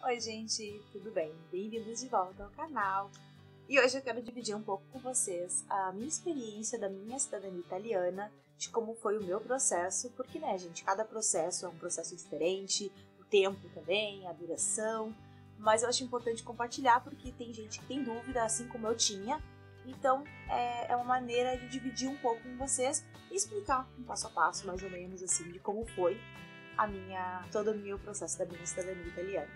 Oi gente, tudo bem? Bem-vindos de volta ao canal. E hoje eu quero dividir um pouco com vocês a minha experiência da minha cidadania italiana, de como foi o meu processo, porque né gente, cada processo é um processo diferente, o tempo também, a duração, mas eu acho importante compartilhar porque tem gente que tem dúvida, assim como eu tinha, então é uma maneira de dividir um pouco com vocês e explicar um passo a passo, mais ou menos assim, de como foi todo o meu processo da minha cidadania italiana.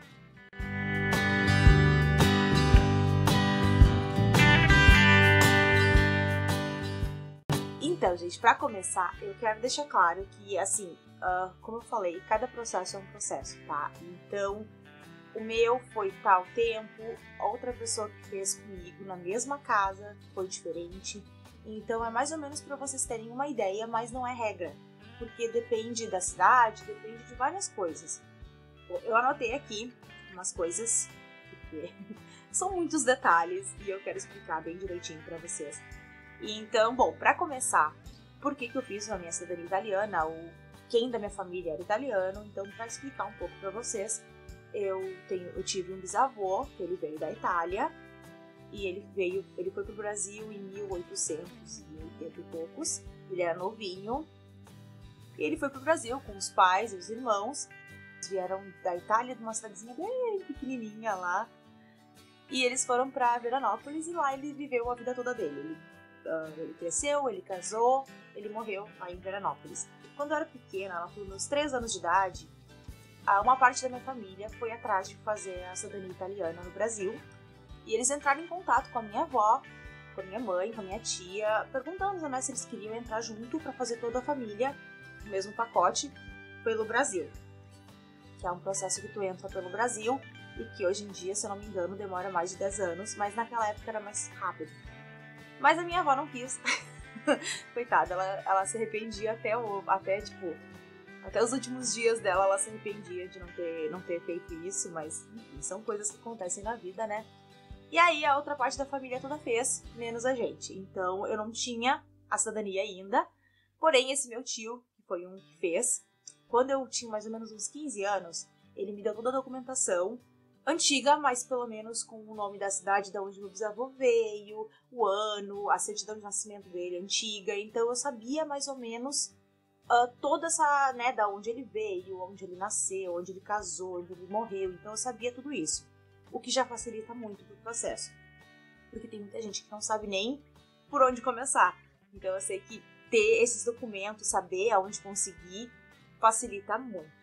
Então, gente, para começar, eu quero deixar claro que, assim, como eu falei, cada processo é um processo, tá? Então, o meu foi tal tempo, outra pessoa que fez comigo na mesma casa foi diferente. Então, é mais ou menos para vocês terem uma ideia, mas não é regra, porque depende da cidade, depende de várias coisas. Eu anotei aqui umas coisas, porque são muitos detalhes e eu quero explicar bem direitinho para vocês. Então, bom, para começar, por que eu fiz a minha cidadania italiana, ou quem da minha família era italiano, então para explicar um pouco para vocês, eu tive um bisavô, que ele veio da Itália, e ele foi pro Brasil em 1880 e poucos, ele era novinho, e ele foi pro Brasil com os pais e os irmãos, eles vieram da Itália, de uma cidadezinha bem pequenininha lá, e eles foram para Veranópolis e lá ele viveu a vida toda dele. Ele cresceu, ele casou, ele morreu lá em Veranópolis. Quando eu era pequena, lá por meus 3 anos de idade, uma parte da minha família foi atrás de fazer a cidadania italiana no Brasil. E eles entraram em contato com a minha avó, com a minha mãe, com a minha tia, perguntando né, se eles queriam entrar junto para fazer toda a família, no mesmo pacote, pelo Brasil. Que é um processo que tu entra pelo Brasil e que hoje em dia, se eu não me engano, demora mais de 10 anos, mas naquela época era mais rápido. Mas a minha avó não quis. Coitada, ela se arrependia até os últimos dias dela, ela se arrependia de não ter feito isso, mas enfim, são coisas que acontecem na vida, né? E aí a outra parte da família toda fez, menos a gente. Então eu não tinha a cidadania ainda, porém esse meu tio, que foi um que fez, quando eu tinha mais ou menos uns 15 anos, ele me deu toda a documentação, antiga, mas pelo menos com o nome da cidade da onde meu bisavô veio, o ano, a certidão de nascimento dele antiga, então eu sabia mais ou menos toda essa, né, da onde ele veio, onde ele nasceu, onde ele casou, onde ele morreu, então eu sabia tudo isso, o que já facilita muito o processo, porque tem muita gente que não sabe nem por onde começar, então eu sei que ter esses documentos, saber aonde conseguir, facilita muito.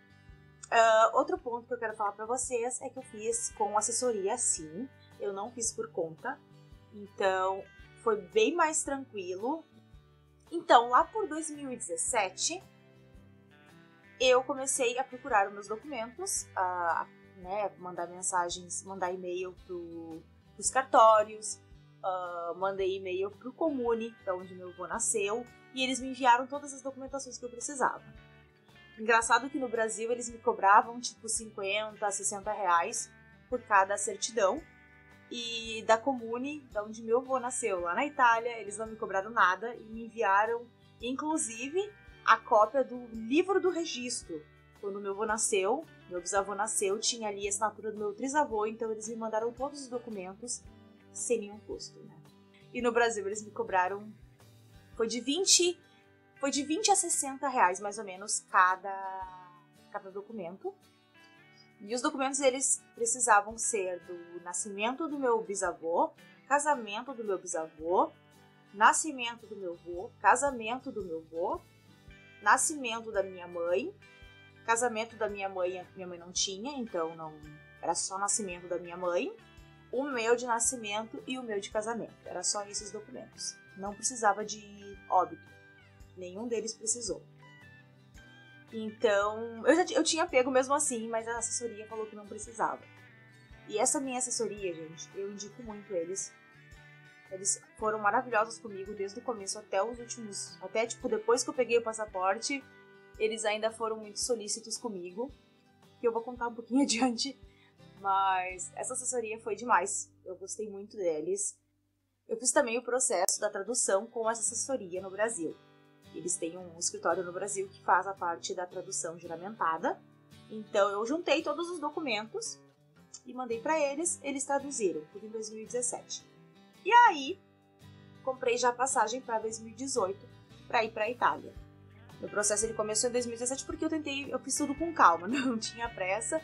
Outro ponto que eu quero falar pra vocês é que eu fiz com assessoria, sim. Eu não fiz por conta. Então, foi bem mais tranquilo. Então, lá por 2017, eu comecei a procurar os meus documentos, né, mandar mensagens, mandar e-mail pros cartórios, mandei e-mail pro Comune, da onde meu avô nasceu, e eles me enviaram todas as documentações que eu precisava. Engraçado que no Brasil eles me cobravam tipo 50, 60 reais por cada certidão. E da Comune, da onde meu avô nasceu, lá na Itália, eles não me cobraram nada e me enviaram, inclusive, a cópia do livro do registro. Quando meu avô nasceu, meu bisavô nasceu, tinha ali a assinatura do meu trisavô, então eles me mandaram todos os documentos sem nenhum custo, né? E no Brasil eles me cobraram, foi de 20 a 60 reais, mais ou menos, cada documento. E os documentos, eles precisavam ser do nascimento do meu bisavô, casamento do meu bisavô, nascimento do meu avô, casamento do meu avô, nascimento da minha mãe, casamento da minha mãe não tinha, então não era só nascimento da minha mãe, o meu de nascimento e o meu de casamento. Era só esses documentos. Não precisava de óbito. Nenhum deles precisou. Então, eu tinha pego mesmo assim, mas a assessoria falou que não precisava. E essa minha assessoria, gente, eu indico muito eles. Eles foram maravilhosos comigo desde o começo até os últimos... Até, tipo, depois que eu peguei o passaporte, eles ainda foram muito solícitos comigo. Que eu vou contar um pouquinho adiante. Mas essa assessoria foi demais. Eu gostei muito deles. Eu fiz também o processo da tradução com essa assessoria no Brasil. Eles têm um escritório no Brasil que faz a parte da tradução juramentada. Então eu juntei todos os documentos e mandei para eles, eles traduziram, tudo em 2017. E aí, comprei já a passagem para 2018 para ir para a Itália. O processo ele começou em 2017 porque eu fiz tudo com calma, não tinha pressa.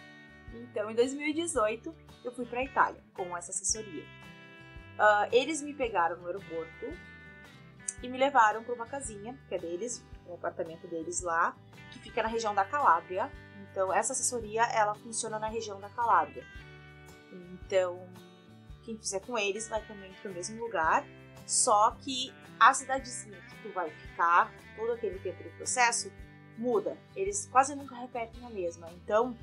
Então, em 2018, eu fui para a Itália com essa assessoria. Eles me pegaram no aeroporto e me levaram para uma casinha, que é deles, um apartamento deles lá, que fica na região da Calábria. Então, essa assessoria, ela funciona na região da Calábria. Então, quem fizer com eles vai também para o mesmo lugar, só que a cidadezinha que tu vai ficar, todo aquele tempo do processo, muda. Eles quase nunca repetem a mesma. Então,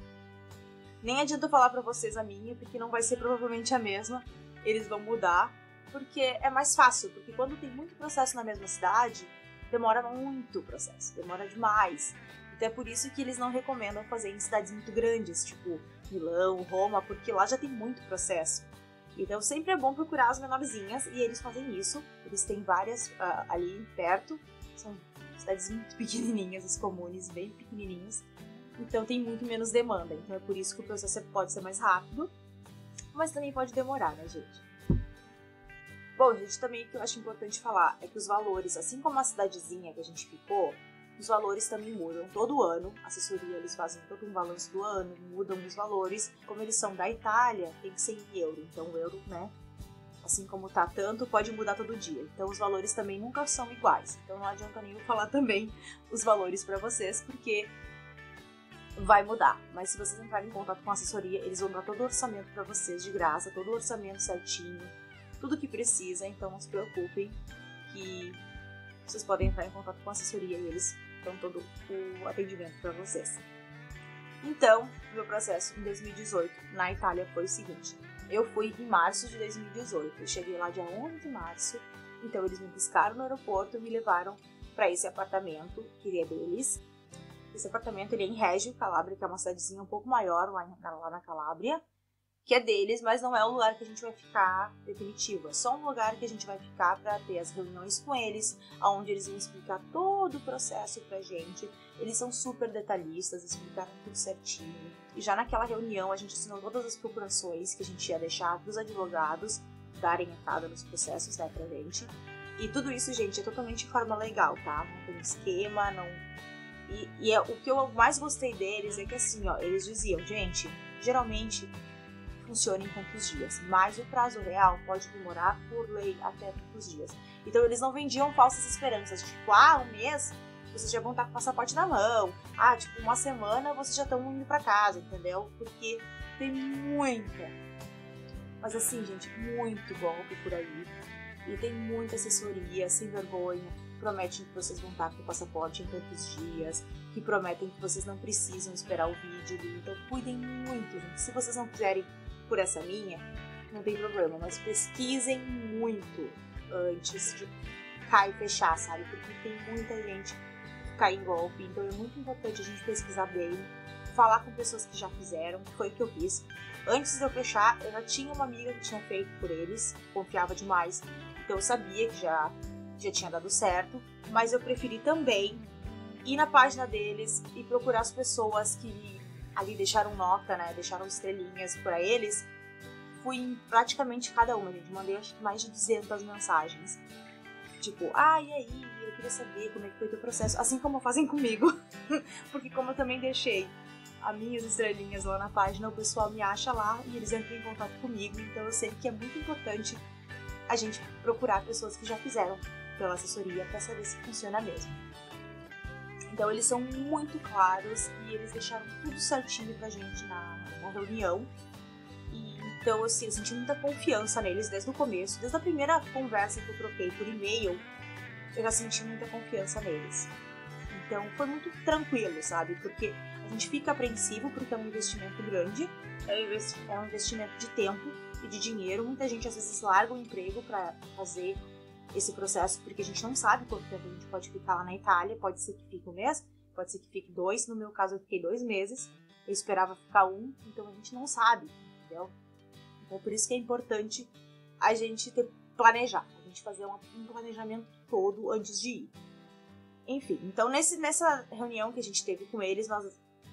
nem adianta eu falar para vocês a minha, porque não vai ser provavelmente a mesma. Eles vão mudar, porque é mais fácil. Porque quando tem muito processo na mesma cidade, demora muito o processo, demora demais. Então é por isso que eles não recomendam fazer em cidades muito grandes, tipo Milão, Roma, porque lá já tem muito processo. Então sempre é bom procurar as menorzinhas, e eles fazem isso. Eles têm várias ali perto, são cidades muito pequenininhas, os comunes bem pequenininhos. Então tem muito menos demanda, então é por isso que o processo pode ser mais rápido, mas também pode demorar, né, gente? Bom, gente, também o que eu acho importante falar é que os valores, assim como a cidadezinha que a gente ficou, os valores também mudam todo ano. A assessoria, eles fazem todo um balanço do ano, mudam os valores. Como eles são da Itália, tem que ser em euro, então o euro, né, assim como tá tanto, pode mudar todo dia. Então os valores também nunca são iguais, então não adianta nem eu falar também os valores para vocês, porque vai mudar. Mas se vocês entrarem em contato com a assessoria, eles vão dar todo o orçamento para vocês de graça, todo o orçamento certinho, tudo que precisa. Então não se preocupem, que vocês podem entrar em contato com a assessoria e eles dão todo o atendimento para vocês. Então, o meu processo em 2018 na Itália foi o seguinte: eu fui em março de 2018, eu cheguei lá dia 11 de março, então eles me buscaram no aeroporto e me levaram para esse apartamento que é deles. Esse apartamento ele é em Reggio Calabria, que é uma cidadezinha um pouco maior lá na Calábria, que é deles, mas não é o lugar que a gente vai ficar definitivo. É só um lugar que a gente vai ficar para ter as reuniões com eles, onde eles vão explicar todo o processo pra gente. Eles são super detalhistas, explicaram tudo certinho. E já naquela reunião a gente assinou todas as procurações que a gente ia deixar para os advogados darem entrada nos processos, né, pra gente. E tudo isso, gente, é totalmente de forma legal, tá? Não tem esquema, não... E o que eu mais gostei deles é que assim, ó, eles diziam, gente, geralmente funciona em tantos dias, mas o prazo real pode demorar por lei até tantos dias. Então eles não vendiam falsas esperanças, tipo, um mês vocês já vão estar com o passaporte na mão, tipo, uma semana vocês já estão indo pra casa, entendeu? Porque tem muita, mas assim, gente, muito golpe por aí, e tem muita assessoria sem vergonha, prometem que vocês vão estar com o passaporte em tantos dias, que prometem que vocês não precisam esperar o vídeo, então cuidem muito, gente. Se vocês não quiserem por essa linha, não tem problema, mas pesquisem muito antes de cair e fechar, sabe? Porque tem muita gente que cai em golpe, então é muito importante a gente pesquisar bem, falar com pessoas que já fizeram, que foi o que eu fiz. Antes de eu fechar, eu já tinha uma amiga que tinha feito por eles, confiava demais, então eu sabia que já tinha dado certo, mas eu preferi também ir na página deles e procurar as pessoas que ali deixaram nota, né, deixaram estrelinhas para eles. Fui em praticamente cada uma, gente, mandei acho que mais de 200 mensagens, tipo, e aí, eu queria saber como é que foi o teu processo, assim como fazem comigo, porque como eu também deixei as minhas estrelinhas lá na página, o pessoal me acha lá e eles entram em contato comigo, então eu sei que é muito importante a gente procurar pessoas que já fizeram pela assessoria para saber se funciona mesmo. Então eles são muito claros e eles deixaram tudo certinho pra gente na reunião. E, então assim, eu senti muita confiança neles desde o começo, desde a primeira conversa que eu troquei por e-mail, eu já senti muita confiança neles. Então foi muito tranquilo, sabe? Porque a gente fica apreensivo porque é um investimento grande, é um investimento de tempo e de dinheiro. Muita gente às vezes larga o emprego para fazer esse processo, porque a gente não sabe quanto tempo a gente pode ficar lá na Itália. Pode ser que fique um mês, pode ser que fique 2, no meu caso eu fiquei 2 meses, eu esperava ficar 1, então a gente não sabe, entendeu? Então por isso que é importante a gente planejar, a gente fazer um planejamento todo antes de ir. Enfim, então nessa reunião que a gente teve com eles, nós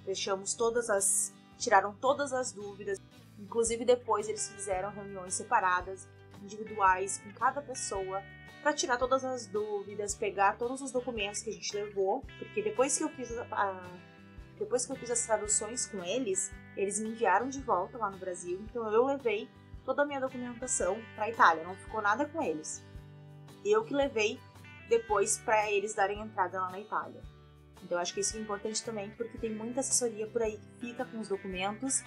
deixamos todas as tiraram todas as dúvidas. Inclusive depois eles fizeram reuniões separadas, individuais, com cada pessoa, para tirar todas as dúvidas, pegar todos os documentos que a gente levou, porque depois que eu fiz as traduções com eles, eles me enviaram de volta lá no Brasil, então eu levei toda a minha documentação para a Itália, não ficou nada com eles. Eu que levei depois para eles darem entrada lá na Itália. Então eu acho que isso é importante também, porque tem muita assessoria por aí que fica com os documentos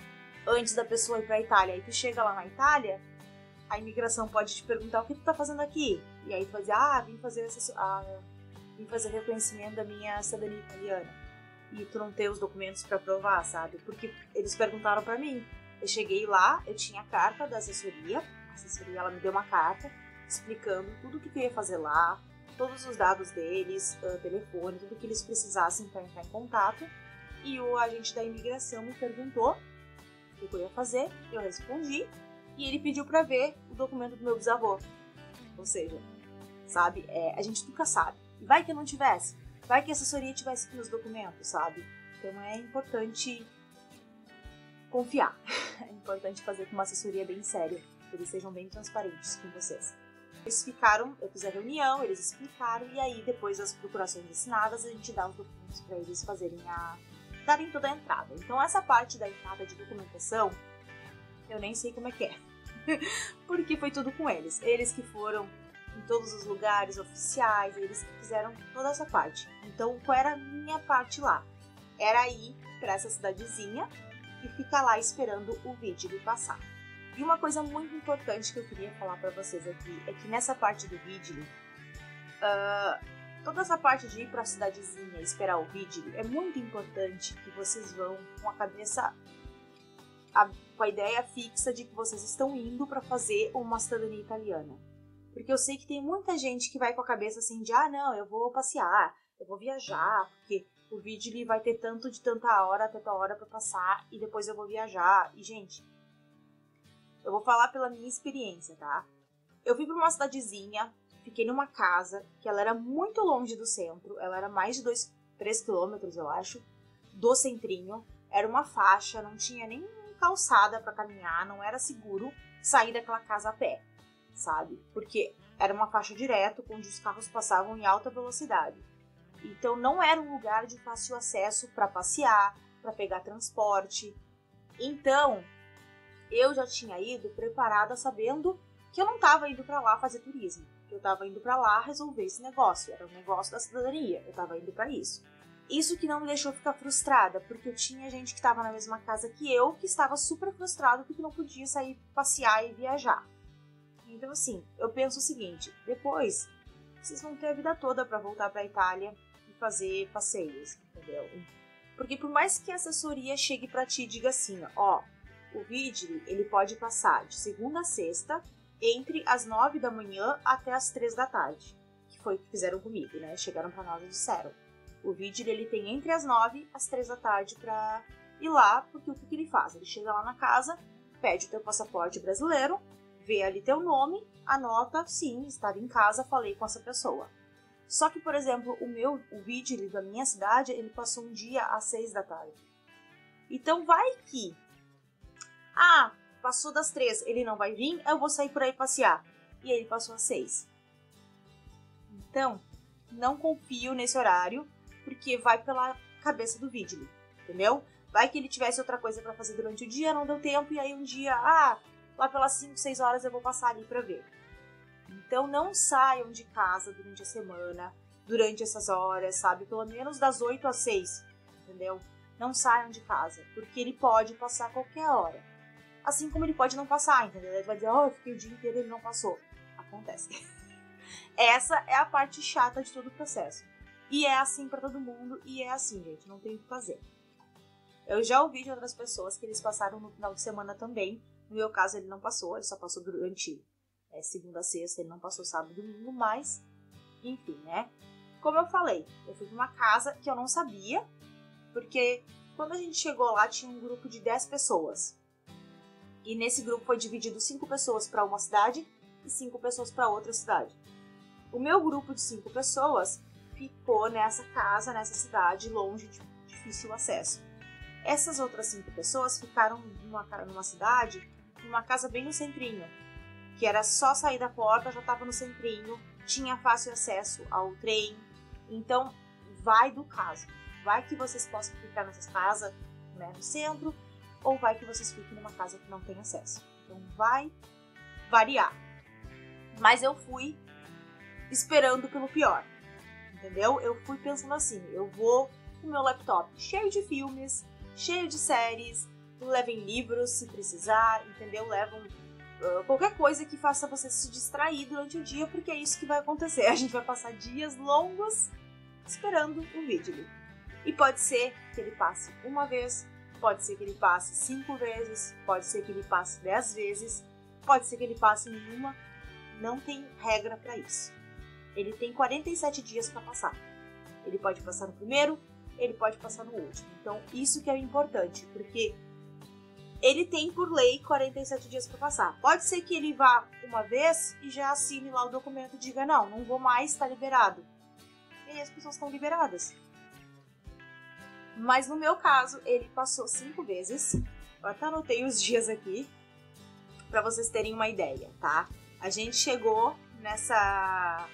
antes da pessoa ir para a Itália. Aí tu chega lá na Itália, a imigração pode te perguntar o que tu tá fazendo aqui. E aí tu vai dizer, vim fazer reconhecimento da minha cidadania italiana. E tu não tem os documentos para provar, sabe? Porque eles perguntaram para mim. Eu cheguei lá, eu tinha a carta da assessoria. A assessoria, ela me deu uma carta explicando tudo o que eu ia fazer lá, todos os dados deles, telefone, tudo que eles precisassem para entrar em contato. E o agente da imigração me perguntou o que eu ia fazer, eu respondi. E ele pediu para ver o documento do meu bisavô. Ou seja, sabe, a gente nunca sabe. E vai que eu não tivesse. Vai que a assessoria tivesse aqui os documentos, sabe? Então é importante confiar. É importante fazer com uma assessoria bem séria. Que eles sejam bem transparentes com vocês. Eles ficaram, eu fiz a reunião, eles explicaram. E aí, depois das procurações assinadas, a gente dá os documentos para eles darem toda a entrada. Então essa parte da entrada de documentação, eu nem sei como é que é. Porque foi tudo com eles. Eles que foram em todos os lugares oficiais, eles que fizeram toda essa parte. Então, qual era a minha parte lá? Era ir para essa cidadezinha e ficar lá esperando o vídeo passar. E uma coisa muito importante que eu queria falar para vocês aqui é que nessa parte do vídeo, toda essa parte de ir para a cidadezinha e esperar o vídeo, é muito importante que vocês vão com a cabeça com a ideia fixa de que vocês estão indo para fazer uma cidadania italiana. Porque eu sei que tem muita gente que vai com a cabeça assim de, não, eu vou passear, eu vou viajar, porque o vídeo vai ter tanto de tanta hora até tal hora para passar e depois eu vou viajar. E, gente, eu vou falar pela minha experiência, tá? Eu fui para uma cidadezinha, fiquei numa casa que ela era muito longe do centro, ela era mais de 3 quilômetros, eu acho, do centrinho, era uma faixa, não tinha nem calçada para caminhar, não era seguro sair daquela casa a pé, sabe? Porque era uma faixa direto, onde os carros passavam em alta velocidade. Então não era um lugar de fácil acesso para passear, para pegar transporte. Então eu já tinha ido preparada sabendo que eu não estava indo para lá fazer turismo, que eu estava indo para lá resolver esse negócio, era um negócio da cidadania, eu estava indo para isso. Isso que não me deixou ficar frustrada, porque eu tinha gente que estava na mesma casa que eu, que estava super frustrado porque não podia sair passear e viajar. Então, assim, eu penso o seguinte, depois vocês vão ter a vida toda para voltar para a Itália e fazer passeios, entendeu? Porque por mais que a assessoria chegue para ti e diga assim, o vídeo ele pode passar de segunda a sexta, entre as 9 da manhã até as 3 da tarde, que foi o que fizeram comigo, né? Chegaram para nós e disseram. O vídeo ele tem entre as 9 e as 3 da tarde para ir lá, porque o que ele faz? Ele chega lá na casa, pede o teu passaporte brasileiro, vê ali teu nome, anota, sim, estava em casa, falei com essa pessoa. Só que, por exemplo, o vídeo da minha cidade, ele passou um dia às 6 da tarde. Então vai que, passou das 3, ele não vai vir, eu vou sair por aí passear. E aí ele passou às 6. Então, não confio nesse horário, porque vai pela cabeça do vídeo, entendeu? Vai que ele tivesse outra coisa para fazer durante o dia, não deu tempo, e aí um dia, lá pelas 5, 6 horas eu vou passar ali para ver. Então não saiam de casa durante a semana, durante essas horas, sabe? Pelo menos das 8 às 6, entendeu? Não saiam de casa, porque ele pode passar a qualquer hora. Assim como ele pode não passar, entendeu? Ele vai dizer, eu fiquei o dia inteiro e ele não passou. Acontece. Essa é a parte chata de todo o processo. E é assim pra todo mundo, e é assim, gente, não tem o que fazer. Eu já ouvi de outras pessoas que eles passaram no final de semana também. No meu caso, ele não passou, ele só passou durante segunda a sexta, ele não passou sábado e domingo, mas, enfim, né? Como eu falei, eu fui pra uma casa que eu não sabia, porque quando a gente chegou lá, tinha um grupo de 10 pessoas. E nesse grupo foi dividido 5 pessoas para uma cidade e 5 pessoas para outra cidade. O meu grupo de 5 pessoas ficou nessa casa, nessa cidade, longe de difícil acesso. Essas outras 5 pessoas ficaram numa cidade, numa casa bem no centrinho, que era só sair da porta, já estava no centrinho, tinha fácil acesso ao trem. Então, vai do caso. Vai que vocês possam ficar nessas casas, né, no centro, ou vai que vocês fiquem numa casa que não tem acesso. Então, vai variar. Mas eu fui esperando pelo pior, entendeu? Eu fui pensando assim, eu vou com o meu laptop cheio de filmes, cheio de séries, levem livros se precisar, entendeu? Levam qualquer coisa que faça você se distrair durante o dia, porque é isso que vai acontecer. A gente vai passar dias longos esperando o vídeo. E pode ser que ele passe uma vez, pode ser que ele passe 5 vezes, pode ser que ele passe 10 vezes, pode ser que ele passe nenhuma. Não tem regra para isso. Ele tem 47 dias para passar. Ele pode passar no primeiro, ele pode passar no último. Então, isso que é importante, porque ele tem, por lei, 47 dias para passar. Pode ser que ele vá uma vez e já assine lá o documento e diga, não vou mais, está liberado. E aí as pessoas estão liberadas. Mas no meu caso, ele passou 5 vezes. Eu até anotei os dias aqui, para vocês terem uma ideia, tá? A gente chegou a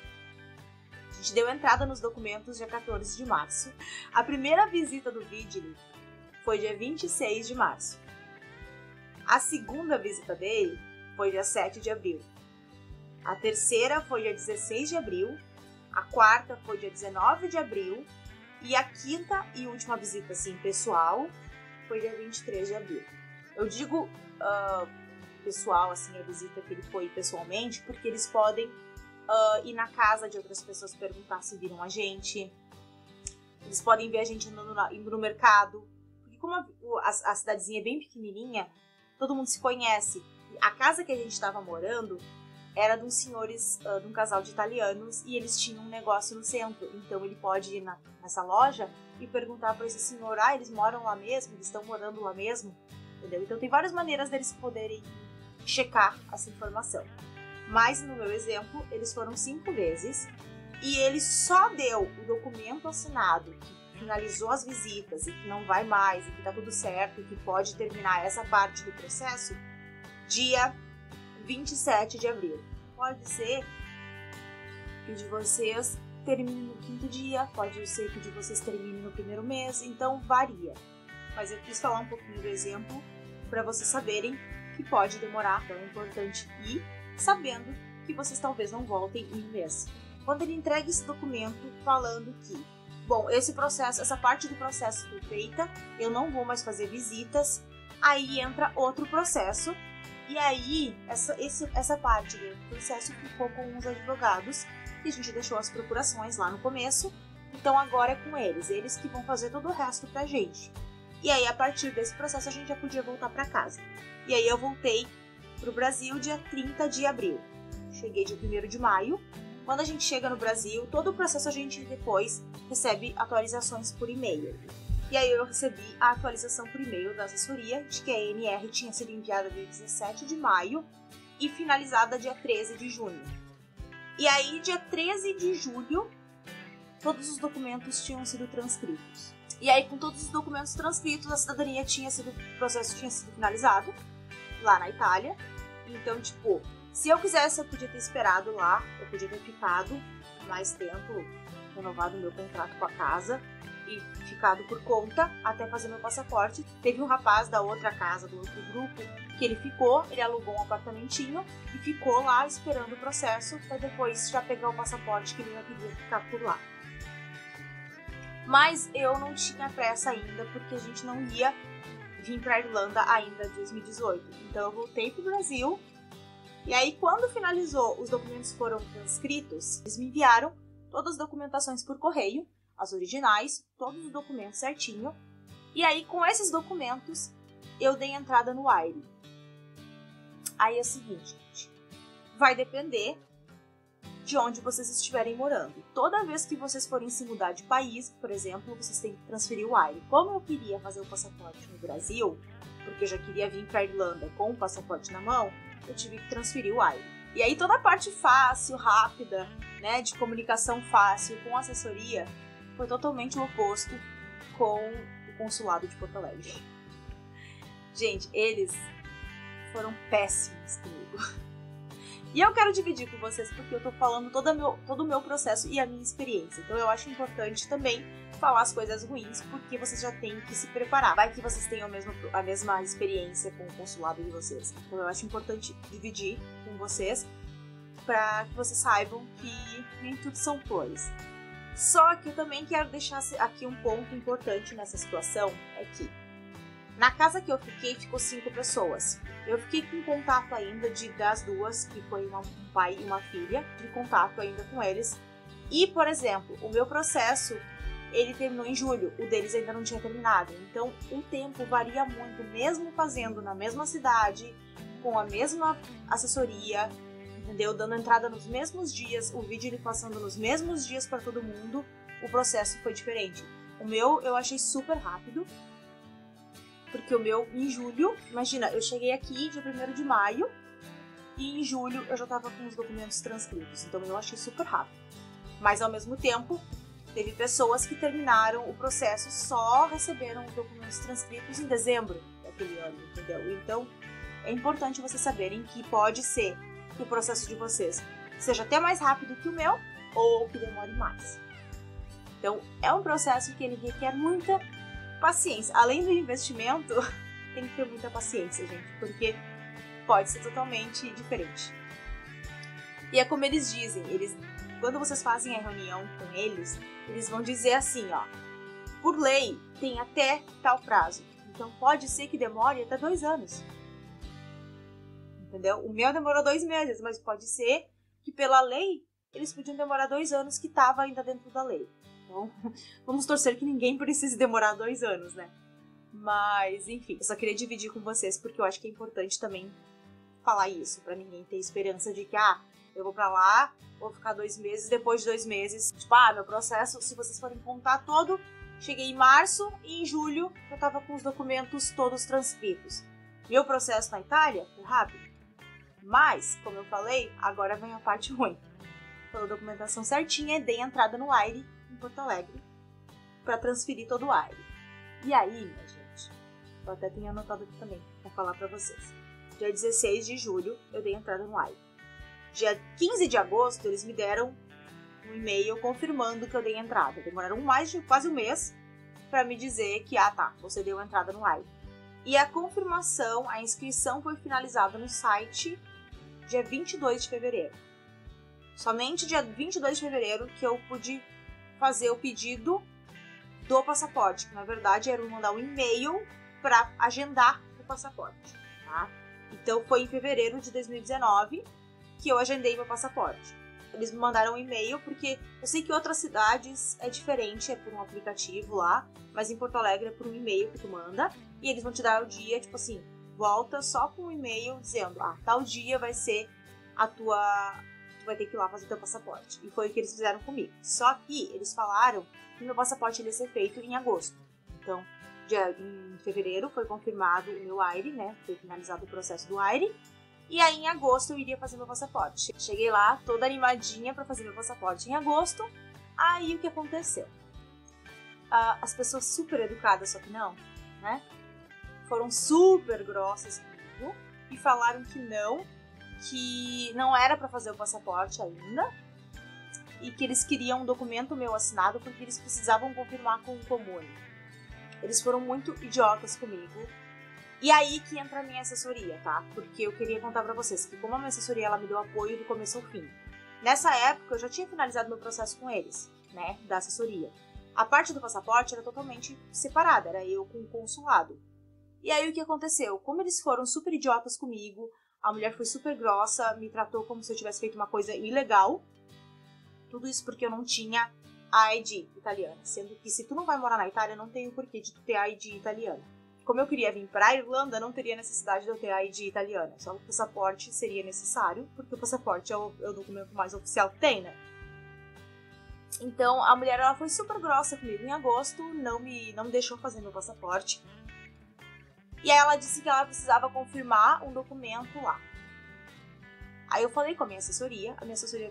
gente deu entrada nos documentos dia 14 de março. A primeira visita do Vigili foi dia 26 de março. A segunda visita dele foi dia 7 de abril. A terceira foi dia 16 de abril. A quarta foi dia 19 de abril. E a quinta e última visita, assim, pessoal, foi dia 23 de abril. Eu digo pessoal, assim, a visita que ele foi pessoalmente, porque eles podem ir na casa de outras pessoas perguntar se viram a gente. Eles podem ver a gente indo no mercado. Porque como a cidadezinha é bem pequenininha, todo mundo se conhece. A casa que a gente estava morando era de uns senhores, de um casal de italianos, e eles tinham um negócio no centro. Então ele pode ir nessa loja e perguntar para esse senhor, eles moram lá mesmo? Eles estão morando lá mesmo? Entendeu? Então tem várias maneiras deles poderem checar essa informação. Mas no meu exemplo, eles foram 5 vezes e ele só deu o documento assinado que finalizou as visitas e que não vai mais e que tá tudo certo e que pode terminar essa parte do processo dia 27 de abril. Pode ser que o de vocês termine no 5º dia, pode ser que o de vocês termine no 1º mês, então varia. Mas eu quis falar um pouquinho do exemplo para vocês saberem que pode demorar, então é importante ir sabendo que vocês talvez não voltem em um mês. Quando ele entrega esse documento falando que, bom, essa parte do processo foi feita, eu não vou mais fazer visitas, aí entra outro processo, e aí essa parte do processo ficou com os advogados, e a gente deixou as procurações lá no começo, então agora é com eles que vão fazer todo o resto pra gente. E aí, a partir desse processo, a gente já podia voltar para casa. E aí, eu voltei pro Brasil dia 30 de abril. Cheguei dia 1º de maio. Quando a gente chega no Brasil, todo o processo a gente depois recebe atualizações por e-mail. E aí, eu recebi a atualização por e-mail da assessoria de que a ENR tinha sido enviada dia 17 de maio e finalizada dia 13 de junho. E aí, dia 13 de julho, todos os documentos tinham sido transcritos. E aí, com todos os documentos transcritos, o processo tinha sido finalizado lá na Itália. Então, tipo, se eu quisesse, eu podia ter esperado lá, eu podia ter ficado mais tempo, renovado o meu contrato com a casa e ficado por conta até fazer meu passaporte. Teve um rapaz da outra casa, do outro grupo, que ele alugou um apartamentinho e ficou lá esperando o processo para depois já pegar o passaporte, que ele não queria ficar por lá. Mas eu não tinha pressa ainda, porque a gente não ia vir para a Irlanda ainda em 2018. Então eu voltei para o Brasil, e aí quando finalizou, os documentos foram transcritos, eles me enviaram todas as documentações por correio, as originais, todos os documentos certinho, e aí com esses documentos eu dei entrada no IRE. Aí é o seguinte, gente, vai depender de onde vocês estiverem morando. Toda vez que vocês forem se mudar de país, por exemplo, vocês têm que transferir o IRE. Como eu queria fazer o passaporte no Brasil, porque eu já queria vir para a Irlanda com o passaporte na mão, eu tive que transferir o IRE. E aí toda a parte fácil, rápida, né, de comunicação fácil com assessoria, foi totalmente o oposto com o consulado de Porto Alegre. Gente, eles foram péssimos comigo. E eu quero dividir com vocês porque eu tô falando todo o meu processo e a minha experiência. Então eu acho importante também falar as coisas ruins, porque vocês já têm que se preparar. Vai que vocês tenham a mesma experiência com o consulado de vocês. Então eu acho importante dividir com vocês para que vocês saibam que nem tudo são flores. Só que eu também quero deixar aqui um ponto importante nessa situação, é que na casa que eu fiquei, ficou 5 pessoas. Eu fiquei com contato ainda das duas, que foi um pai e uma filha, de contato ainda com eles. E, por exemplo, o meu processo, ele terminou em julho, o deles ainda não tinha terminado. Então, o tempo varia muito, mesmo fazendo na mesma cidade, com a mesma assessoria, entendeu? Dando entrada nos mesmos dias, o vídeo ele passando nos mesmos dias para todo mundo, o processo foi diferente. O meu eu achei super rápido, porque o meu em julho, imagina, eu cheguei aqui dia 1º de maio e em julho eu já tava com os documentos transcritos, então eu achei super rápido. Mas ao mesmo tempo, teve pessoas que terminaram o processo, só receberam os documentos transcritos em dezembro daquele ano, entendeu? Então é importante vocês saberem que pode ser que o processo de vocês seja até mais rápido que o meu ou que demore mais. Então é um processo que ele requer muita paciência. Além do investimento, tem que ter muita paciência, gente, porque pode ser totalmente diferente. E é como eles dizem, quando vocês fazem a reunião com eles vão dizer assim, ó, por lei tem até tal prazo, então pode ser que demore até 2 anos. Entendeu? O meu demorou 2 meses, mas pode ser que pela lei eles podiam demorar 2 anos, que estava ainda dentro da lei. Então, vamos torcer que ninguém precise demorar 2 anos, né? Mas, enfim, eu só queria dividir com vocês porque eu acho que é importante também falar isso, pra ninguém ter esperança de que, eu vou pra lá, vou ficar 2 meses, depois de 2 meses, tipo, meu processo, se vocês forem contar todo, cheguei em março e em julho eu tava com os documentos todos transcritos. Meu processo na Itália foi rápido, mas, como eu falei, agora vem a parte ruim. Pela documentação certinha, dei entrada no AIRE em Porto Alegre para transferir todo o AIRE. E aí, minha gente, eu até tenho anotado aqui também para falar para vocês. Dia 16 de julho eu dei entrada no AIRE. Dia 15 de agosto eles me deram um e-mail confirmando que eu dei entrada. Demoraram mais de quase um mês para me dizer que, você deu entrada no AIRE. E a confirmação, a inscrição foi finalizada no site dia 22 de fevereiro. Somente dia 22 de fevereiro que eu pude fazer o pedido do passaporte, que na verdade era mandar um e-mail para agendar o passaporte, tá? Então foi em fevereiro de 2019 que eu agendei meu passaporte. Eles me mandaram um e-mail, porque eu sei que em outras cidades é diferente, é por um aplicativo lá, mas em Porto Alegre é por um e-mail que tu manda, e eles vão te dar o dia, tipo assim, volta só com um e-mail dizendo, tal dia vai ser tu vai ter que ir lá fazer teu passaporte. E foi o que eles fizeram comigo. Só que eles falaram que meu passaporte ia ser feito em agosto. Então, em fevereiro foi confirmado o meu AIRE, né? Foi finalizado o processo do AIRE. E aí em agosto eu iria fazer meu passaporte. Cheguei lá toda animadinha pra fazer meu passaporte em agosto. Aí o que aconteceu? As pessoas super educadas, só que não, né? Foram super grossas comigo e falaram que não era pra fazer o passaporte ainda e que eles queriam um documento meu assinado porque eles precisavam confirmar com o Comune. Eles foram muito idiotas comigo. E aí que entra a minha assessoria, tá? Porque eu queria contar pra vocês que como a minha assessoria ela me deu apoio do começo ao fim. Nessa época eu já tinha finalizado meu processo com eles, né? Da assessoria. A parte do passaporte era totalmente separada, era eu com o consulado. E aí o que aconteceu? Como eles foram super idiotas comigo, a mulher foi super grossa, me tratou como se eu tivesse feito uma coisa ilegal. Tudo isso porque eu não tinha a ID italiana. Sendo que se tu não vai morar na Itália, não tem o porquê de tu ter a ID italiana. Como eu queria vir pra Irlanda, não teria necessidade de eu ter a ID italiana. Só o passaporte seria necessário, porque o passaporte é o documento mais oficial que tem, né? Então, a mulher ela foi super grossa comigo em agosto, não me deixou fazer meu passaporte. E aí ela disse que ela precisava confirmar um documento lá. Aí eu falei com a minha assessoria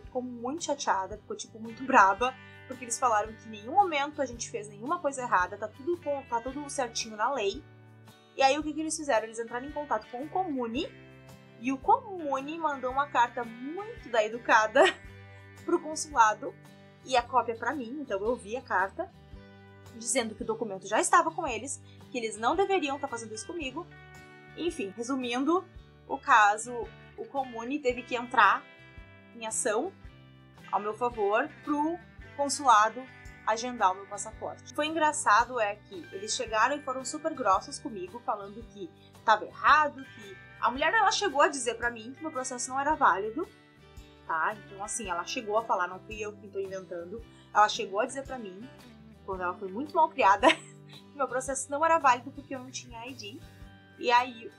ficou muito chateada, ficou tipo muito braba, porque eles falaram que em nenhum momento a gente fez nenhuma coisa errada, tá tudo certinho na lei. E aí o que eles fizeram? Eles entraram em contato com o Comune, e o Comune mandou uma carta muito da educada pro consulado, e a cópia pra mim, então eu vi a carta, dizendo que o documento já estava com eles, que eles não deveriam estar fazendo isso comigo. Enfim, resumindo o caso, o Comune teve que entrar em ação ao meu favor pro consulado agendar o meu passaporte. O que foi engraçado é que eles chegaram e foram super grossos comigo, falando que estava errado, que a mulher ela chegou a dizer pra mim que meu processo não era válido, tá? Então assim, ela chegou a falar, não fui eu que tô inventando, ela chegou a dizer pra mim, quando ela foi muito mal criada, que meu processo não era válido porque eu não tinha ID. E aí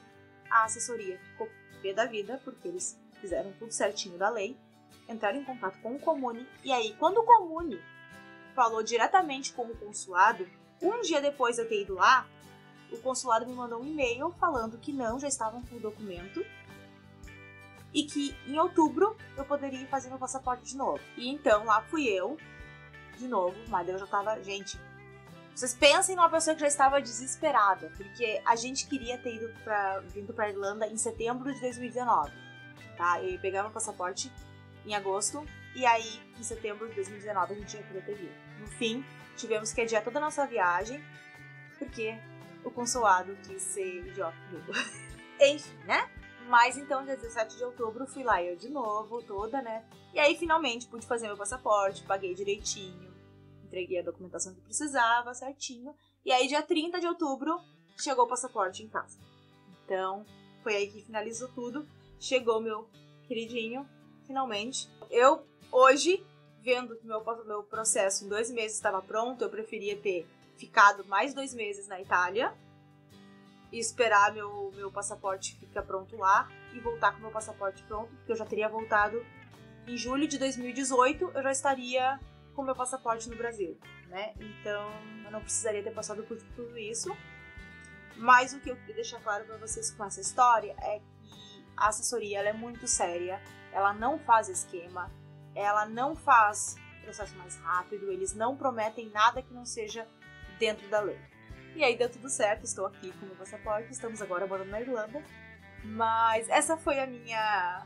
a assessoria ficou pé da vida, porque eles fizeram tudo certinho da lei, entraram em contato com o Comune, e aí quando o Comune falou diretamente com o consulado, um dia depois de eu ter ido lá, o consulado me mandou um e-mail falando que não, já estavam com o documento e que em outubro eu poderia ir fazer meu passaporte de novo. E então lá fui eu, de novo, mas eu já tava... Gente, vocês pensem numa pessoa que já estava desesperada, porque a gente queria ter vindo pra Irlanda em setembro de 2019, tá? Eu ia pegar meu passaporte em agosto, e aí, em setembro de 2019, a gente já queria ter vindo. No fim, tivemos que adiar toda a nossa viagem, porque o consulado quis ser idiota comigo. Enfim, né? Mas então, dia 17 de outubro, fui lá eu de novo, toda, né? E aí, finalmente, pude fazer meu passaporte, paguei direitinho, entreguei a documentação que precisava, certinho. E aí, dia 30 de outubro, chegou o passaporte em casa. Então, foi aí que finalizou tudo. Chegou meu queridinho, finalmente. Eu, hoje, vendo que meu processo em 2 meses estava pronto, eu preferia ter ficado mais 2 meses na Itália e esperar meu passaporte ficar pronto lá e voltar com meu passaporte pronto, porque eu já teria voltado em julho de 2018, eu já estaria com meu passaporte no Brasil, né? Então, eu não precisaria ter passado por tudo isso. Mas o que eu queria deixar claro para vocês com essa história é que a assessoria ela é muito séria, ela não faz esquema, ela não faz processo mais rápido, eles não prometem nada que não seja dentro da lei. E aí deu tudo certo, estou aqui com o meu passaporte, estamos agora morando na Irlanda. Mas essa foi a minha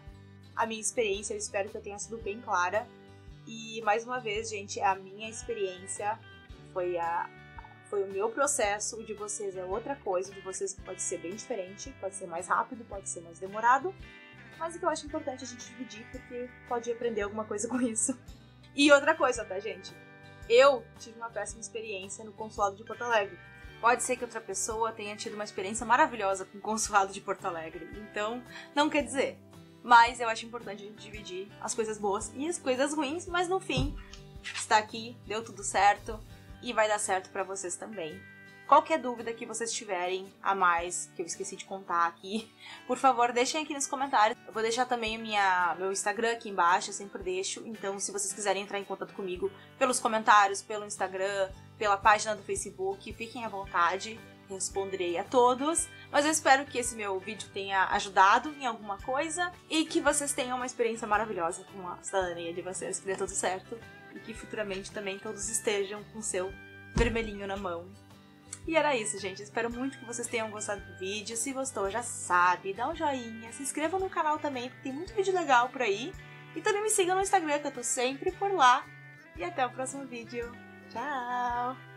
experiência, eu espero que eu tenha sido bem clara. E mais uma vez, gente, a minha experiência foi o meu processo, o de vocês é outra coisa, o de vocês pode ser bem diferente, pode ser mais rápido, pode ser mais demorado. Mas o que eu acho importante a gente dividir, porque pode aprender alguma coisa com isso. E outra coisa, tá, gente? Eu tive uma péssima experiência no consulado de Porto Alegre. Pode ser que outra pessoa tenha tido uma experiência maravilhosa com o consulado de Porto Alegre. Então, não quer dizer. Mas eu acho importante a gente dividir as coisas boas e as coisas ruins. Mas no fim, está aqui, deu tudo certo e vai dar certo pra vocês também. Qualquer dúvida que vocês tiverem a mais, que eu esqueci de contar aqui, por favor, deixem aqui nos comentários. Eu vou deixar também meu Instagram aqui embaixo, eu sempre deixo. Então, se vocês quiserem entrar em contato comigo pelos comentários, pelo Instagram, pela página do Facebook, fiquem à vontade, responderei a todos. Mas eu espero que esse meu vídeo tenha ajudado em alguma coisa e que vocês tenham uma experiência maravilhosa com a cidadania de vocês, que dê tudo certo e que futuramente também todos estejam com seu vermelhinho na mão. E era isso, gente. Espero muito que vocês tenham gostado do vídeo. Se gostou, já sabe, dá um joinha, se inscreva no canal também, porque tem muito vídeo legal por aí. E também me sigam no Instagram, que eu tô sempre por lá. E até o próximo vídeo. Tchau!